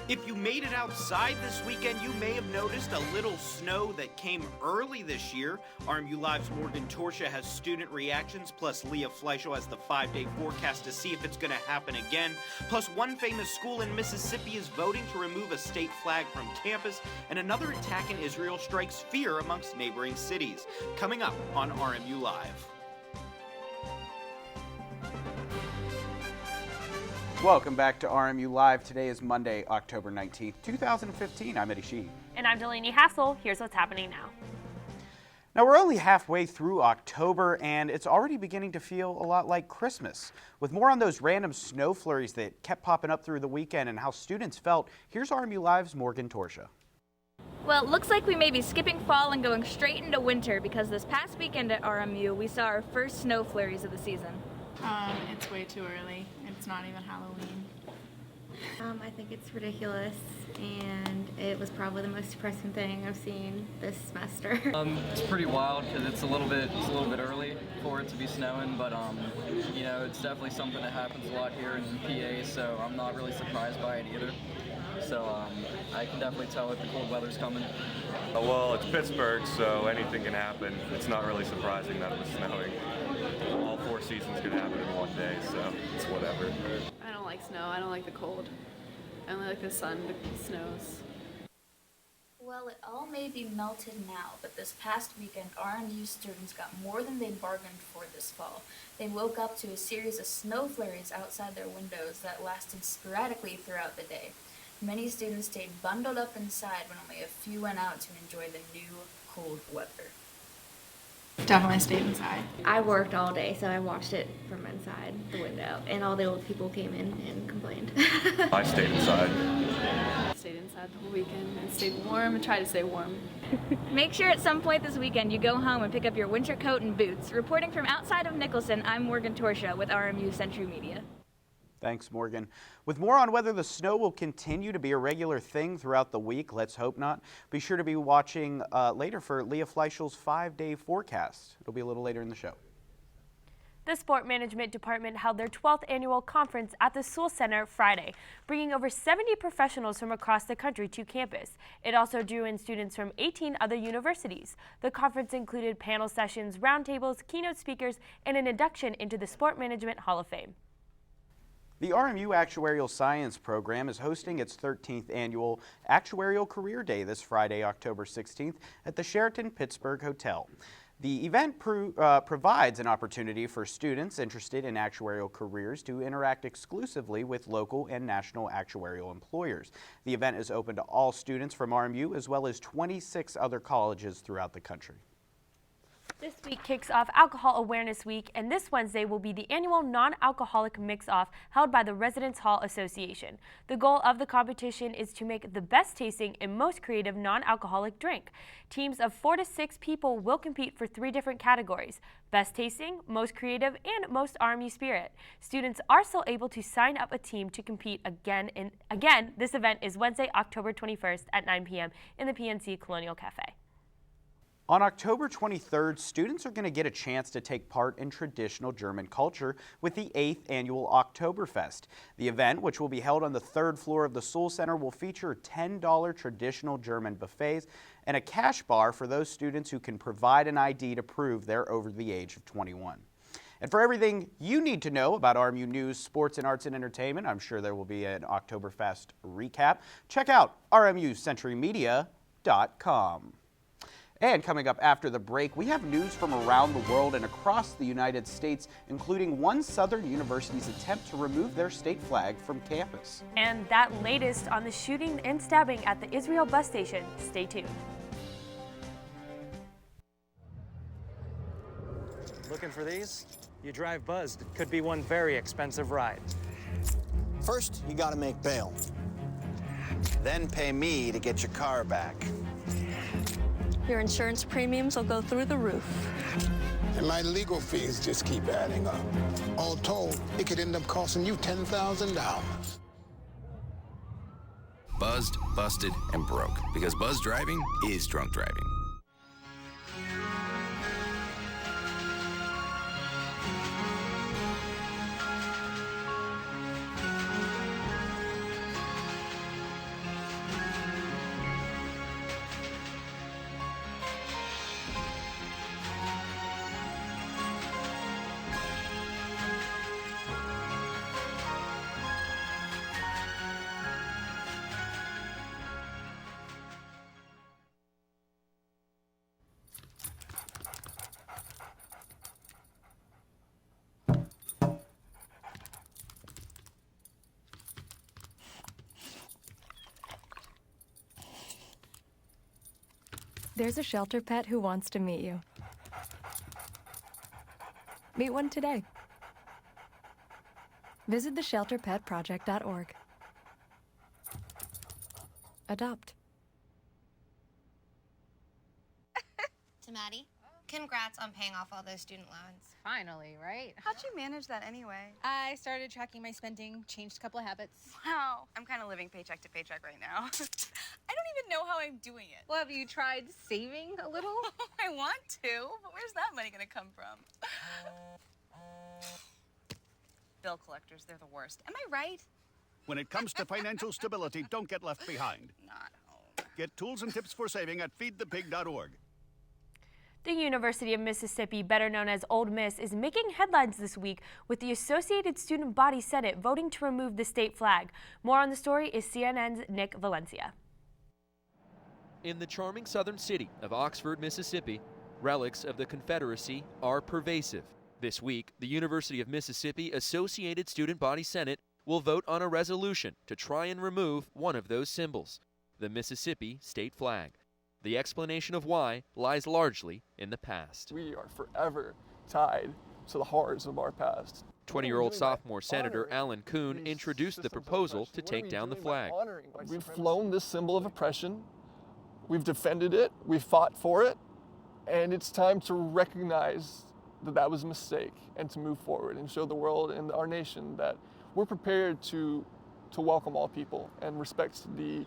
If you made it outside this weekend, you may have noticed a little snow that came early this year. RMU Live's Morgan Torsha has student reactions, plus Leah Fleischel has the 5-day forecast to see if it's going to happen again. Plus, one famous school in Mississippi is voting to remove a state flag from campus, and another attack in Israel strikes fear amongst neighboring cities. Coming up on RMU Live. Welcome back to RMU Live. Today is Monday, October 19th, 2015. I'm Eddie Shee. And I'm Delaney Hassel. Here's what's happening now. Now, we're only halfway through October, and it's already beginning to feel a lot like Christmas. With more on those random snow flurries that kept popping up through the weekend and how students felt, here's RMU Live's Morgan Torsha. Well, it looks like we may be skipping fall and going straight into winter, because this past weekend at RMU, we saw our first snow flurries of the season. It's way too early. It's not even Halloween. I think it's ridiculous, and it was probably the most depressing thing I've seen this semester. It's pretty wild because it's a little bit early for it to be snowing, but you know, it's definitely something that happens a lot here in PA, so I'm not really surprised by it either. So I can definitely tell that the cold weather's coming. Well, it's Pittsburgh, so anything can happen. It's not really surprising that it was snowing. All 4 seasons could happen in one day, so it's whatever. I don't like snow. I don't like the cold. I only like the sun, the snows. Well, it all may be melted now, but this past weekend, RMU students got more than they bargained for this fall. They woke up to a series of snow flurries outside their windows that lasted sporadically throughout the day. Many students stayed bundled up inside when only a few went out to enjoy the new, cold weather. Definitely stayed inside. I worked all day, so I watched it from inside the window, and all the old people came in and complained. I stayed inside. Stayed inside the whole weekend and stayed warm and tried to stay warm. Make sure at some point this weekend you go home and pick up your winter coat and boots. Reporting from outside of Nicholson, I'm Morgan Torsha with RMU Century Media. Thanks, Morgan. With more on whether the snow will continue to be a regular thing throughout the week, let's hope not. Be sure to be watching later for Leah Fleischel's 5-day forecast. It'll be a little later in the show. The Sport Management Department held their 12th annual conference at the Sewell Center Friday, bringing over 70 professionals from across the country to campus. It also drew in students from 18 other universities. The conference included panel sessions, roundtables, keynote speakers, and an induction into the Sport Management Hall of Fame. The RMU Actuarial Science Program is hosting its 13th annual Actuarial Career Day this Friday, October 16th at the Sheraton Pittsburgh Hotel. The event provides an opportunity for students interested in actuarial careers to interact exclusively with local and national actuarial employers. The event is open to all students from RMU as well as 26 other colleges throughout the country. This week kicks off Alcohol Awareness Week, and this Wednesday will be the annual non-alcoholic mix-off held by the Residence Hall Association. The goal of the competition is to make the best tasting and most creative non-alcoholic drink. Teams of 4 to 6 people will compete for 3 different categories: best tasting, most creative, and most RMU spirit. Students are still able to sign up a team to compete again. This event is Wednesday, October 21st at 9 p.m. in the PNC Colonial Cafe. On October 23rd, students are going to get a chance to take part in traditional German culture with the 8th annual Oktoberfest. The event, which will be held on the 3rd floor of the Sewell Center, will feature $10 traditional German buffets and a cash bar for those students who can provide an ID to prove they're over the age of 21. And for everything you need to know about RMU news, sports, and arts and entertainment, I'm sure there will be an Oktoberfest recap. Check out rmucenturymedia.com. And coming up after the break, we have news from around the world and across the United States, including one Southern university's attempt to remove their state flag from campus. And that latest on the shooting and stabbing at the Israel bus station. Stay tuned. Looking for these? You drive buzzed. It could be one very expensive ride. First, you gotta make bail. Then pay me to get your car back. Your insurance premiums will go through the roof. And my legal fees just keep adding up. All told, it could end up costing you $10,000. Buzzed, busted, and broke. Because buzz driving is drunk driving. There's a shelter pet who wants to meet you. Meet one today. Visit theshelterpetproject.org. Adopt. To Maddie, congrats on paying off all those student loans. Finally, right? How'd you manage that anyway? I started tracking my spending, changed a couple of habits. Wow, I'm kind of living paycheck to paycheck right now. I don't even know how I'm doing it. Well, have you tried saving a little? I want to, but where's that money gonna come from? Bill collectors, they're the worst. Am I right? When it comes to financial stability, don't get left behind. Not home. Get tools and tips for saving at feedthepig.org. The University of Mississippi, better known as Ole Miss, is making headlines this week with the Associated Student Body Senate voting to remove the state flag. More on the story is CNN's Nick Valencia. In the charming southern city of Oxford, Mississippi, relics of the Confederacy are pervasive. This week, the University of Mississippi Associated Student Body Senate will vote on a resolution to try and remove one of those symbols, the Mississippi state flag. The explanation of why lies largely in the past. We are forever tied to the horrors of our past. 20-year-old sophomore Senator Alan Kuhn introduced the proposal to take down the flag. We've flown this symbol of oppression. We've defended it. We've fought for it. And it's time to recognize that that was a mistake and to move forward and show the world and our nation that we're prepared to welcome all people and respect the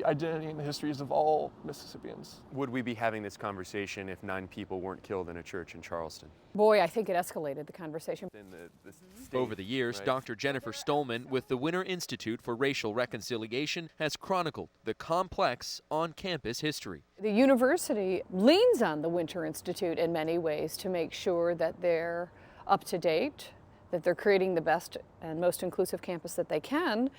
identity and the histories of all Mississippians. Would we be having this conversation if 9 people weren't killed in a church in Charleston? Boy, I think it escalated the conversation. Over the years, right? Dr. Jennifer Stolman with the Winter Institute for Racial Reconciliation has chronicled the complex on-campus history. The university leans on the Winter Institute in many ways to make sure that they're up to date, that they're creating the best and most inclusive campus that they can,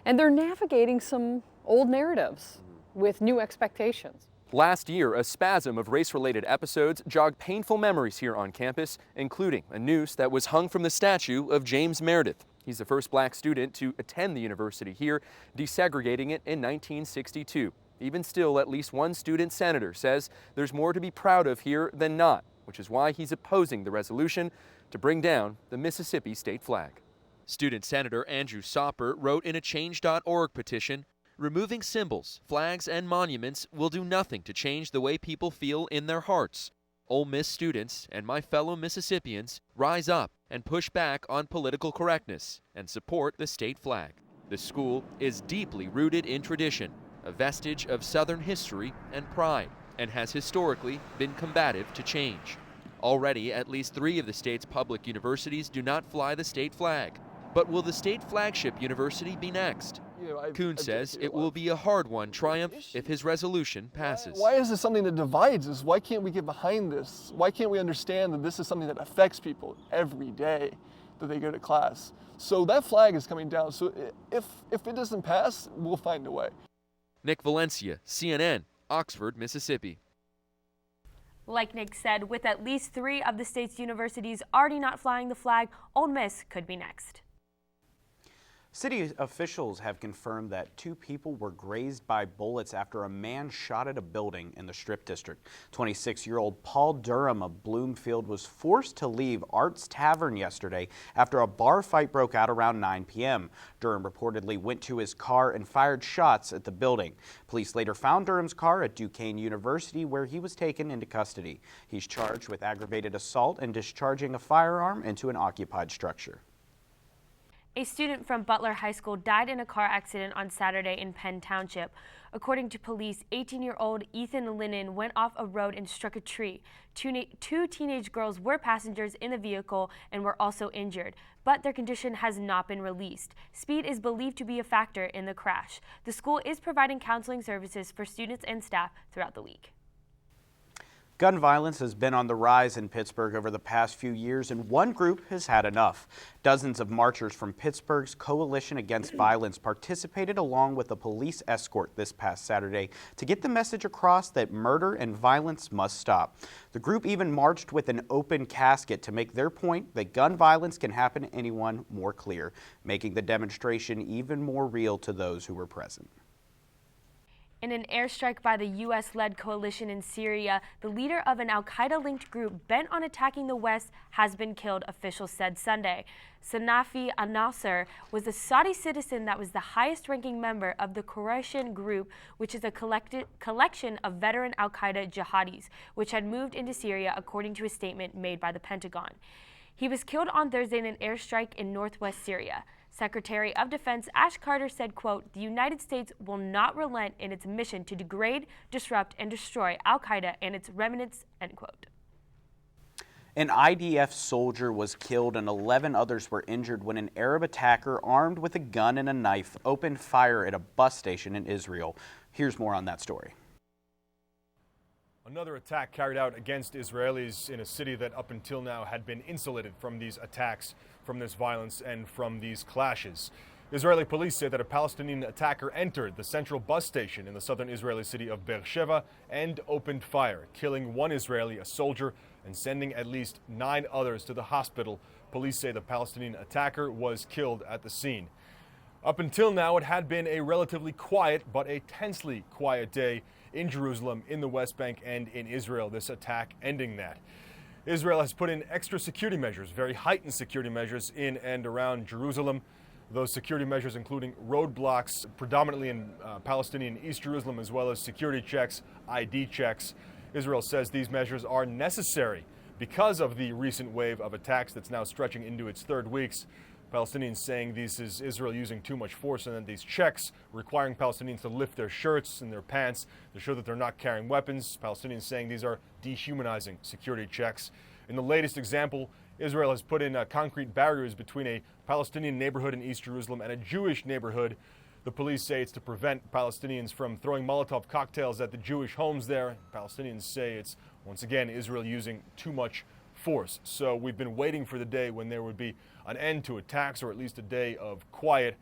and they're navigating some old narratives with new expectations. Last year, a spasm of race-related episodes jogged painful memories here on campus, including a noose that was hung from the statue of James Meredith. He's the first black student to attend the university here, desegregating it in 1962. Even still, at least one student senator says there's more to be proud of here than not, which is why he's opposing the resolution to bring down the Mississippi state flag. Student Senator Andrew Sopper wrote in a Change.org petition, "Removing symbols, flags, and monuments will do nothing to change the way people feel in their hearts. Ole Miss students and my fellow Mississippians rise up and push back on political correctness and support the state flag. The school is deeply rooted in tradition, a vestige of Southern history and pride, and has historically been combative to change. Already, at least 3 of the state's public universities do not fly the state flag. But will the state flagship university be next?" Kuhn says it will be a hard-won triumph if his resolution passes. Why is this something that divides us? Why can't we get behind this? Why can't we understand that this is something that affects people every day that they go to class? So that flag is coming down. So if it doesn't pass, we'll find a way. Nick Valencia, CNN, Oxford, Mississippi. Like Nick said, with at least 3 of the state's universities already not flying the flag, Ole Miss could be next. City officials have confirmed that 2 people were grazed by bullets after a man shot at a building in the Strip District. 26-year-old Paul Durham of Bloomfield was forced to leave Art's Tavern yesterday after a bar fight broke out around 9 p.m. Durham reportedly went to his car and fired shots at the building. Police later found Durham's car at Duquesne University, where he was taken into custody. He's charged with aggravated assault and discharging a firearm into an occupied structure. A student from Butler High School died in a car accident on Saturday in Penn Township. According to police, 18-year-old Ethan Linnon went off a road and struck a tree. 2 teenage girls were passengers in the vehicle and were also injured, but their condition has not been released. Speed is believed to be a factor in the crash. The school is providing counseling services for students and staff throughout the week. Gun violence has been on the rise in Pittsburgh over the past few years, and one group has had enough. Dozens of marchers from Pittsburgh's Coalition Against Violence participated along with a police escort this past Saturday to get the message across that murder and violence must stop. The group even marched with an open casket to make their point that gun violence can happen to anyone more clear, making the demonstration even more real to those who were present. In an airstrike by the U.S.-led coalition in Syria, the leader of an al-Qaeda-linked group bent on attacking the West has been killed, officials said Sunday. Sanafi al-Nasser was a Saudi citizen that was the highest-ranking member of the Quraysh group, which is a collection of veteran al-Qaeda jihadis, which had moved into Syria, according to a statement made by the Pentagon. He was killed on Thursday in an airstrike in northwest Syria. Secretary of Defense Ash Carter said, quote, "The United States will not relent in its mission to degrade, disrupt, and destroy al-Qaeda and its remnants," end quote. An IDF soldier was killed and 11 others were injured when an Arab attacker armed with a gun and a knife opened fire at a bus station in Israel. Here's more on that story. Another attack carried out against Israelis in a city that up until now had been insulated from these attacks, from this violence, and from these clashes. Israeli police say that a Palestinian attacker entered the central bus station in the southern Israeli city of Beersheba and opened fire, killing one Israeli, a soldier, and sending at least 9 others to the hospital. Police say the Palestinian attacker was killed at the scene. Up until now, it had been a relatively quiet but a tensely quiet day in Jerusalem, in the West Bank, and in Israel, this attack ending that. Israel has put in extra security measures, very heightened security measures in and around Jerusalem. Those security measures including roadblocks, predominantly in Palestinian East Jerusalem, as well as security checks, ID checks. Israel says these measures are necessary because of the recent wave of attacks that's now stretching into its 3rd weeks. Palestinians saying this is Israel using too much force, and then these checks requiring Palestinians to lift their shirts and their pants to show that they're not carrying weapons. Palestinians saying these are dehumanizing security checks. In the latest example, Israel has put in concrete barriers between a Palestinian neighborhood in East Jerusalem and a Jewish neighborhood. The police say it's to prevent Palestinians from throwing Molotov cocktails at the Jewish homes there. Palestinians say it's, once again, Israel using too much force. So we've been waiting for the day when there would be an end to attacks, or at least a day of quiet.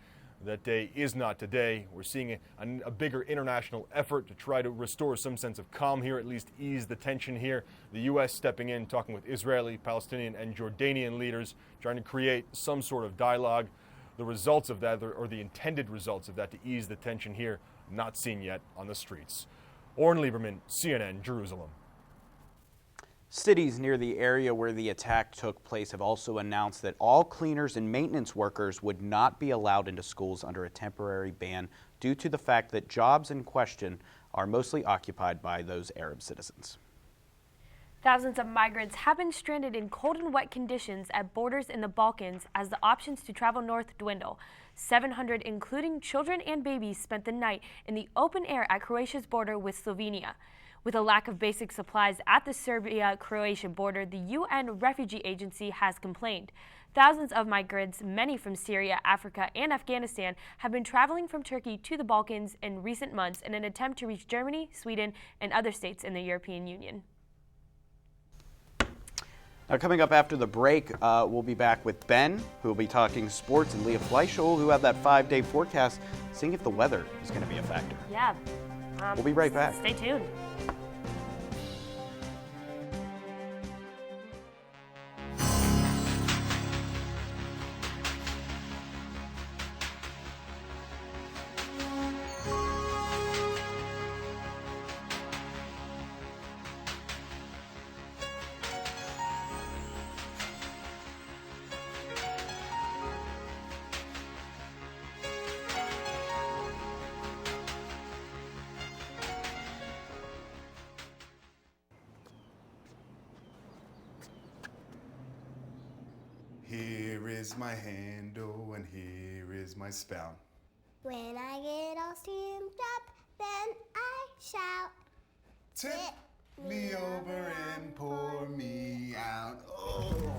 That day is not today. We're seeing a bigger international effort to try to restore some sense of calm here, at least ease the tension here. The U.S. stepping in, talking with Israeli, Palestinian, and Jordanian leaders, trying to create some sort of dialogue. The results of that, or the intended results of that to ease the tension here, not seen yet on the streets. Oren Lieberman, CNN, Jerusalem. Cities near the area where the attack took place have also announced that all cleaners and maintenance workers would not be allowed into schools under a temporary ban due to the fact that jobs in question are mostly occupied by those Arab citizens. Thousands of migrants have been stranded in cold and wet conditions at borders in the Balkans as the options to travel north dwindle. 700, including children and babies, spent the night in the open air at Croatia's border with Slovenia. With a lack of basic supplies at the Serbia-Croatia border, the UN Refugee Agency has complained. Thousands of migrants, many from Syria, Africa, and Afghanistan, have been traveling from Turkey to the Balkans in recent months in an attempt to reach Germany, Sweden, and other states in the European Union. Now, coming up after the break, we'll be back with Ben, who will be talking sports, and Leah Fleischel, who have that 5-day forecast, seeing if the weather is going to be a factor. Yeah. We'll be right back. Stay tuned. Here is my handle and here is my spout. When I get all steamed up, then I shout. Tip me over and pour me out. Oh.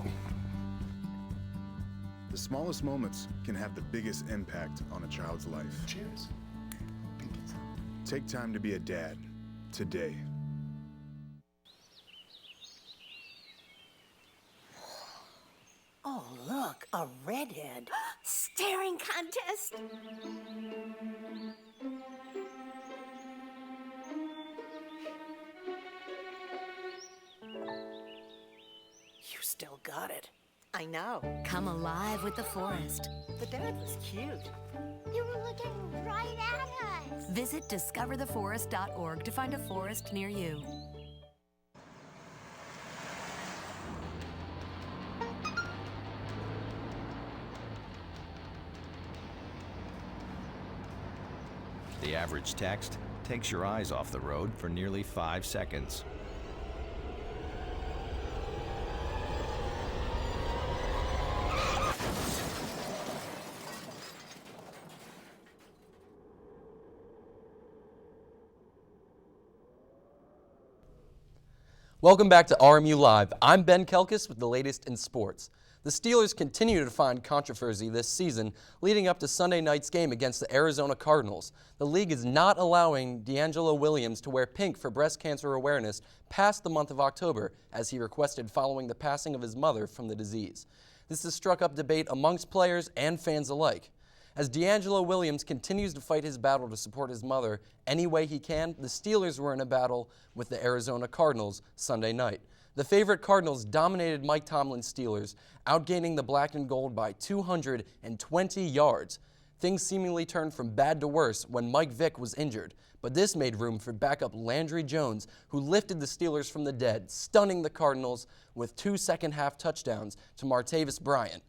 The smallest moments can have the biggest impact on a child's life. Cheers. Take time to be a dad today. Oh, look, a redhead. Staring contest. You still got it. I know. Come alive with the forest. The dad was cute. You were looking right at us. Visit discovertheforest.org to find a forest near you. The average text takes your eyes off the road for nearly 5 seconds. Welcome back to RMU Live. I'm Ben Kelkis with the latest in sports. The Steelers continue to find controversy this season, leading up to Sunday night's game against the Arizona Cardinals. The league is not allowing D'Angelo Williams to wear pink for breast cancer awareness past the month of October, as he requested following the passing of his mother from the disease. This has struck up debate amongst players and fans alike. As D'Angelo Williams continues to fight his battle to support his mother any way he can, the Steelers were in a battle with the Arizona Cardinals Sunday night. The favorite Cardinals dominated Mike Tomlin's Steelers, outgaining the black and gold by 220 yards. Things seemingly turned from bad to worse when Mike Vick was injured, but this made room for backup Landry Jones, who lifted the Steelers from the dead, stunning the Cardinals with 2 second-half touchdowns to Martavis Bryant.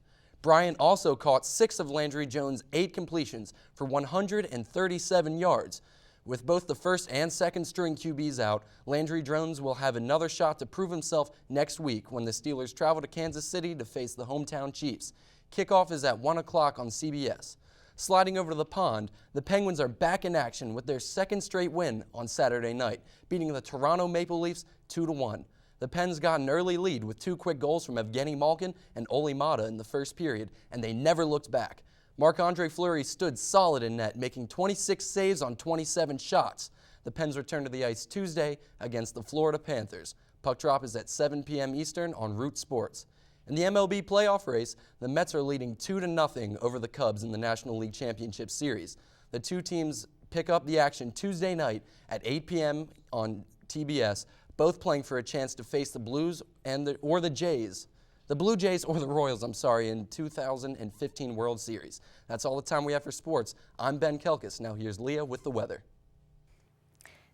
Bryant also caught 6 of Landry Jones' 8 completions for 137 yards. With both the first and second string QBs out, Landry Jones will have another shot to prove himself next week when the Steelers travel to Kansas City to face the hometown Chiefs. Kickoff is at 1 o'clock on CBS. Sliding over to the pond, the Penguins are back in action with their second straight win on Saturday night, beating the Toronto Maple Leafs 2-1. The Pens got an early lead with 2 quick goals from Evgeny Malkin and Ole Mata in the first period, and they never looked back. Marc-Andre Fleury stood solid in net, making 26 saves on 27 shots. The Pens return to the ice Tuesday against the Florida Panthers. Puck drop is at 7 p.m. Eastern on Root Sports. In the MLB playoff race, the Mets are leading 2-0 over the Cubs in the National League Championship Series. The two teams pick up the action Tuesday night at 8 p.m. on TBS, both playing for a chance to face the Blues or the Jays. The Blue Jays or the Royals, in 2015 World Series. That's all the time we have for sports. I'm Ben Kelkis. Now here's Leah with the weather.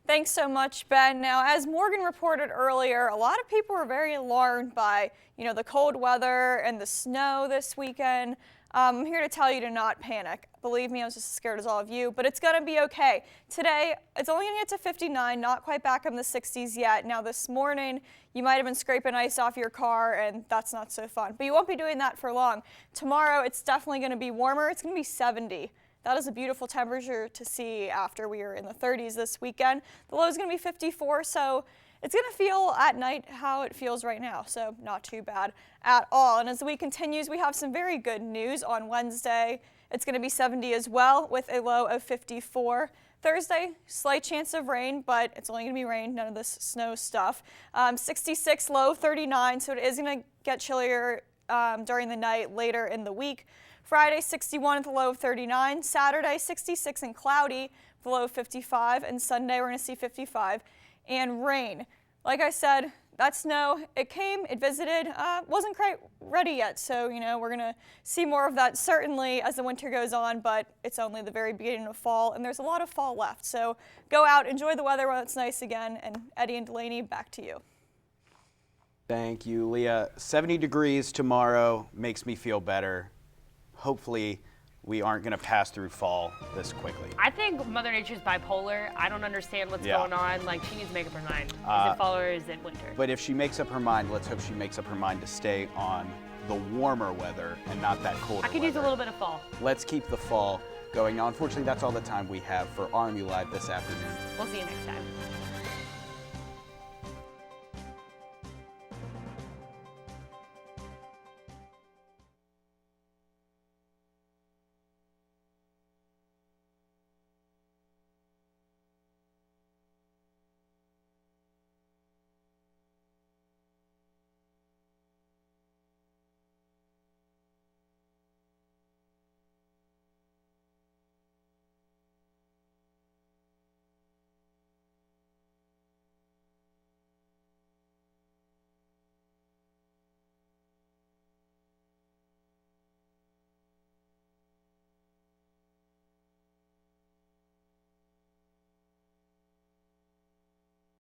Thanks so much, Ben. Now, as Morgan reported earlier, a lot of people were very alarmed by, the cold weather and the snow this weekend. I'm here to tell you to not panic. Believe me, I was just as scared as all of you, but it's going to be okay. Today, it's only going to get to 59, not quite back in the 60s yet. Now, this morning, you might have been scraping ice off your car, and that's not so fun. But you won't be doing that for long. Tomorrow, it's definitely going to be warmer. It's going to be 70. That is a beautiful temperature to see after we were in the 30s this weekend. The low is going to be 54, so it's going to feel at night how it feels right now, so not too bad at all. And as the week continues, we have some very good news. On Wednesday, it's going to be 70 as well with a low of 54. Thursday, slight chance of rain, but it's only going to be rain, none of this snow stuff. 66, low 39, so it is going to get chillier during the night later in the week. Friday, 61 with a low of 39. Saturday, 66 and cloudy with a low of 55. And Sunday, we're going to see 55 and rain. Like I said, that snow, it came, it visited, wasn't quite ready yet. So, we're going to see more of that certainly as the winter goes on, but it's only the very beginning of fall, and there's a lot of fall left. So go out, enjoy the weather while it's nice again, and Eddie and Delaney, back to you. Thank you, Leah. 70 degrees tomorrow makes me feel better. Hopefully, we aren't going to pass through fall this quickly. I think Mother Nature's bipolar. I don't understand what's going on. She needs to make up her mind. Is it fall or is it winter? But if she makes up her mind, let's hope she makes up her mind to stay on the warmer weather and not that colder I could use a little bit of fall. Let's keep the fall going on. Unfortunately, that's all the time we have for RMU Live this afternoon. We'll see you next time.